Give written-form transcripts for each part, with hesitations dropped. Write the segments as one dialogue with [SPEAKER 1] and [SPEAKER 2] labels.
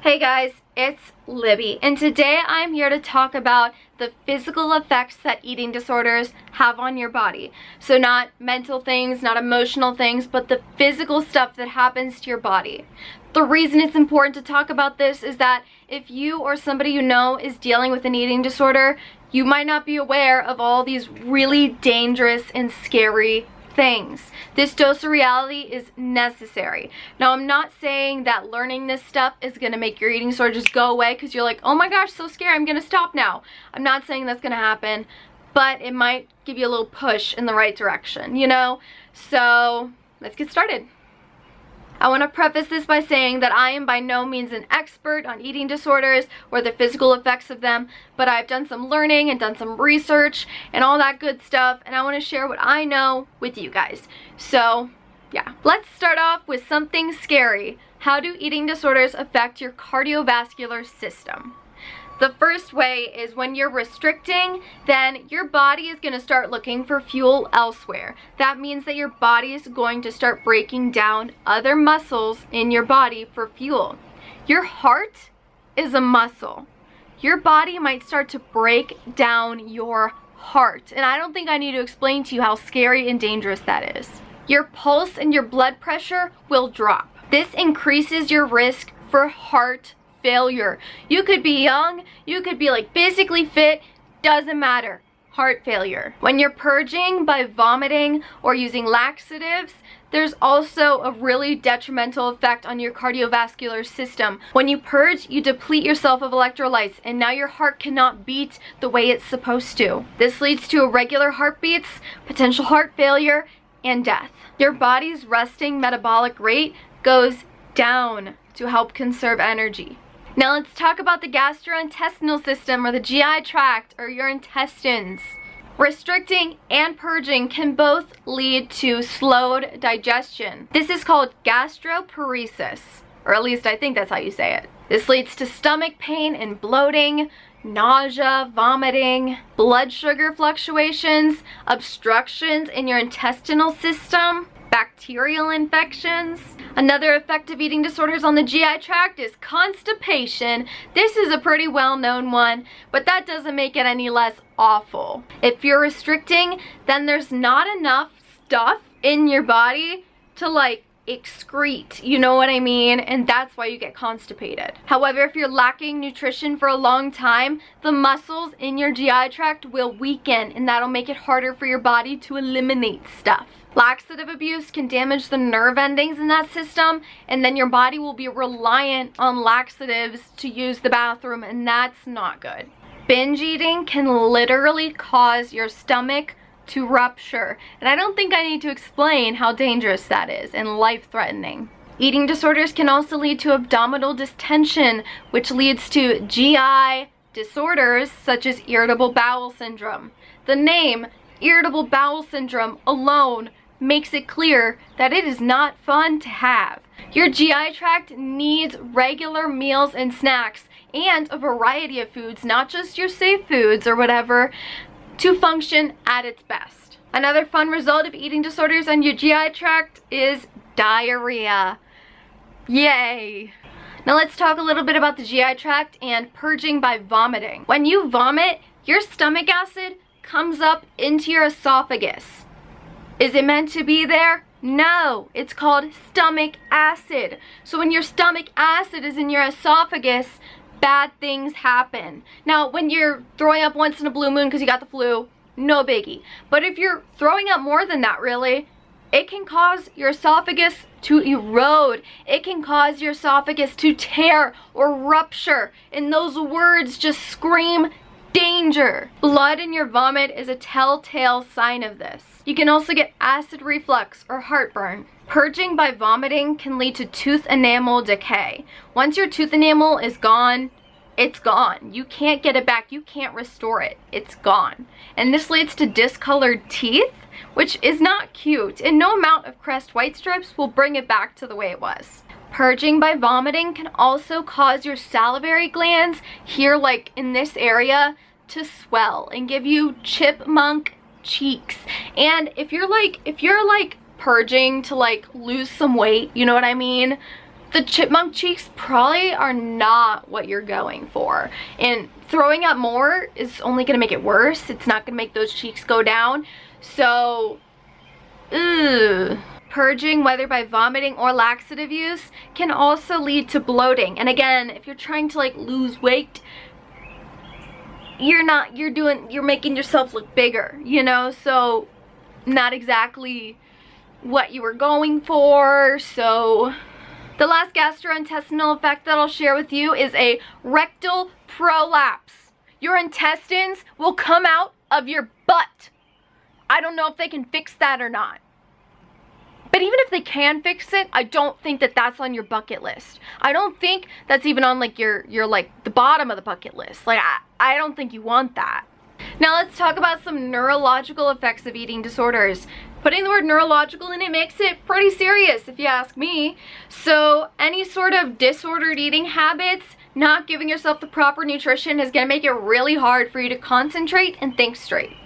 [SPEAKER 1] Hey guys, it's Libby, and today I'm here to talk about the physical effects that eating disorders have on your body. So not mental things, not emotional things, but the physical stuff that happens to your body. The reason it's important to talk about this is that if you or somebody you know is dealing with an eating disorder, you might not be aware of all these really dangerous and scary things. This dose of reality is necessary. Now, I'm not saying that learning this stuff is going to make your eating disorder just go away because you're like, oh my gosh, so scary, I'm going to stop now. I'm not saying that's going to happen, but it might give you a little push in the right direction, you know? So let's get started. I want to preface this by saying that I am by no means an expert on eating disorders or the physical effects of them, but I've done some learning and done some research and all that good stuff, and I want to share what I know with you guys. So, yeah. Let's start off with something scary. How do eating disorders affect your cardiovascular system? The first way is when you're restricting, then your body is going to start looking for fuel elsewhere. That means that your body is going to start breaking down other muscles in your body for fuel. Your heart is a muscle. Your body might start to break down your heart. And I don't think I need to explain to you how scary and dangerous that is. Your pulse and your blood pressure will drop. This increases your risk for heart failure. You could be young, you could be like physically fit, doesn't matter. Heart failure. When you're purging by vomiting or using laxatives, there's also a really detrimental effect on your cardiovascular system. When you purge, you deplete yourself of electrolytes, and now your heart cannot beat the way it's supposed to. This leads to irregular heartbeats, potential heart failure, and death. Your body's resting metabolic rate goes down to help conserve energy. Now let's talk about the gastrointestinal system, or the GI tract, or your intestines. Restricting and purging can both lead to slowed digestion. This is called gastroparesis, or at least I think that's how you say it. This leads to stomach pain and bloating, nausea, vomiting, blood sugar fluctuations, obstructions in your intestinal system, bacterial infections. Another effect of eating disorders on the GI tract is constipation. This is a pretty well-known one, but that doesn't make it any less awful. If you're restricting, then there's not enough stuff in your body to like excrete, you know what I mean? And that's why you get constipated. However, if you're lacking nutrition for a long time, the muscles in your GI tract will weaken, and that'll make it harder for your body to eliminate stuff. Laxative abuse can damage the nerve endings in that system, and then your body will be reliant on laxatives to use the bathroom, and that's not good. Binge eating can literally cause your stomach to rupture, and I don't think I need to explain how dangerous that is and life-threatening. Eating disorders can also lead to abdominal distension, which leads to GI disorders such as irritable bowel syndrome. The name irritable bowel syndrome alone makes it clear that it is not fun to have. Your GI tract needs regular meals and snacks and a variety of foods, not just your safe foods or whatever, to function at its best. Another fun result of eating disorders on your GI tract is diarrhea. Yay! Now let's talk a little bit about the GI tract and purging by vomiting. When you vomit, your stomach acid comes up into your esophagus. Is it meant to be there? No, it's called stomach acid. So when your stomach acid is in your esophagus, bad things happen. Now, when you're throwing up once in a blue moon because you got the flu, no biggie. But if you're throwing up more than that, really, it can cause your esophagus to erode. It can cause your esophagus to tear or rupture. And those words just scream danger. Blood in your vomit is a telltale sign of this. You can also get acid reflux or heartburn. Purging by vomiting can lead to tooth enamel decay. Once your tooth enamel is gone, it's gone. You can't get it back. You can't restore it. It's gone. And this leads to discolored teeth, which is not cute, and no amount of Crest white strips will bring it back to the way it was. Purging by vomiting can also cause your salivary glands here, like in this area, to swell and give you chipmunk cheeks. And if you're like purging to like lose some weight, you know what I mean? the chipmunk cheeks probably are not what you're going for. And throwing up more is only gonna make it worse. It's not gonna make those cheeks go down. So, Purging, whether by vomiting or laxative use, can also lead to bloating. And again, if you're trying to like lose weight, you're making yourself look bigger, you know? So not exactly what you were going for. So the last gastrointestinal effect that I'll share with you is a rectal prolapse. Your intestines will come out of your butt. I don't know if they can fix that or not. But even if they can fix it, I don't think that that's on your bucket list. I don't think that's even on like your like the bottom of the bucket list. Like I don't think you want that. Now let's talk about some neurological effects of eating disorders. Putting the word neurological in it makes it pretty serious if you ask me. So any sort of disordered eating habits, not giving yourself the proper nutrition is going to make it really hard for you to concentrate and think straight.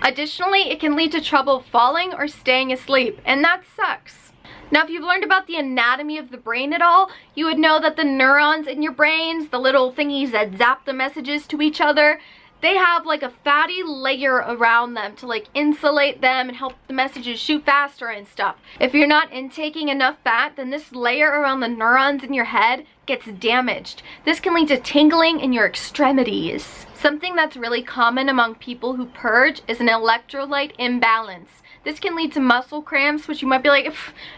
[SPEAKER 1] Additionally, it can lead to trouble falling or staying asleep, and that sucks. Now, if you've learned about the anatomy of the brain at all, you would know that the neurons in your brains, the little thingies that zap the messages to each other, they have like a fatty layer around them to like insulate them and help the messages shoot faster and stuff. If you're not intaking enough fat, then this layer around the neurons in your head gets damaged. This can lead to tingling in your extremities. Something that's really common among people who purge is an electrolyte imbalance. This can lead to muscle cramps, which you might be like,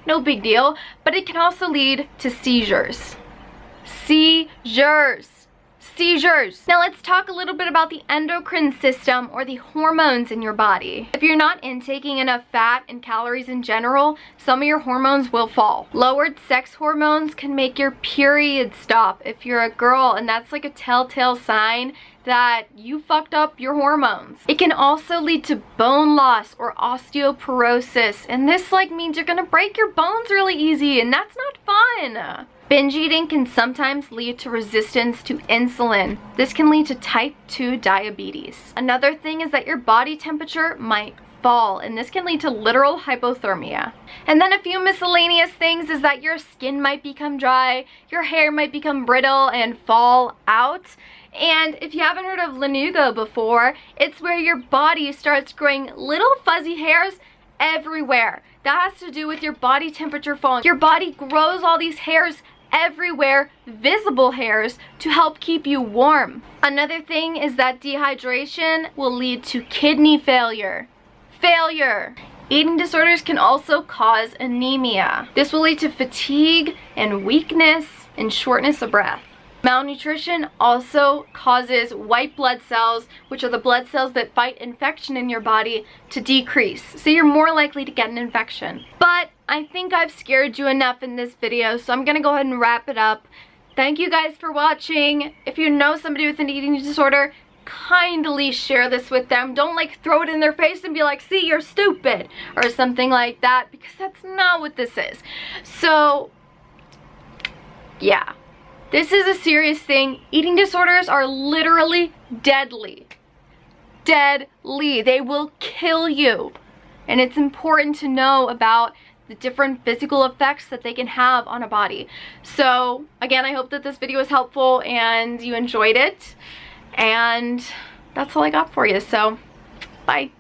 [SPEAKER 1] no big deal, but it can also lead to seizures. Seizures. Now let's talk a little bit about the endocrine system, or the hormones in your body. If you're not intaking enough fat and calories in general, some of your hormones will fall. Lowered sex hormones can make your period stop if you're a girl, and that's like a telltale sign that you fucked up your hormones. It can also lead to bone loss or osteoporosis, and this like means you're gonna break your bones really easy, and that's not fun. Binge eating can sometimes lead to resistance to insulin. This can lead to type 2 diabetes. Another thing is that your body temperature might fall, and this can lead to literal hypothermia. And then a few miscellaneous things is that your skin might become dry, your hair might become brittle and fall out. And if you haven't heard of lanugo before, it's where your body starts growing little fuzzy hairs everywhere. That has to do with your body temperature falling. Your body grows all these hairs everywhere, visible hairs, to help keep you warm. Another thing is that dehydration will lead to kidney failure. Eating disorders can also cause anemia. This will lead to fatigue and weakness and shortness of breath. Malnutrition also causes white blood cells, which are the blood cells that fight infection in your body, to decrease. So you're more likely to get an infection. But I think I've scared you enough in this video, so I'm gonna go ahead and wrap it up. Thank you guys for watching. If you know somebody with an eating disorder, kindly share this with them. Don't like throw it in their face and be like, see, you're stupid, or something like that, because that's not what this is. So yeah. This is a serious thing. Eating disorders are literally deadly. Deadly. They will kill you. And it's important to know about the different physical effects that they can have on a body. So, again, I hope that this video was helpful and you enjoyed it. And that's all I got for you. So, bye.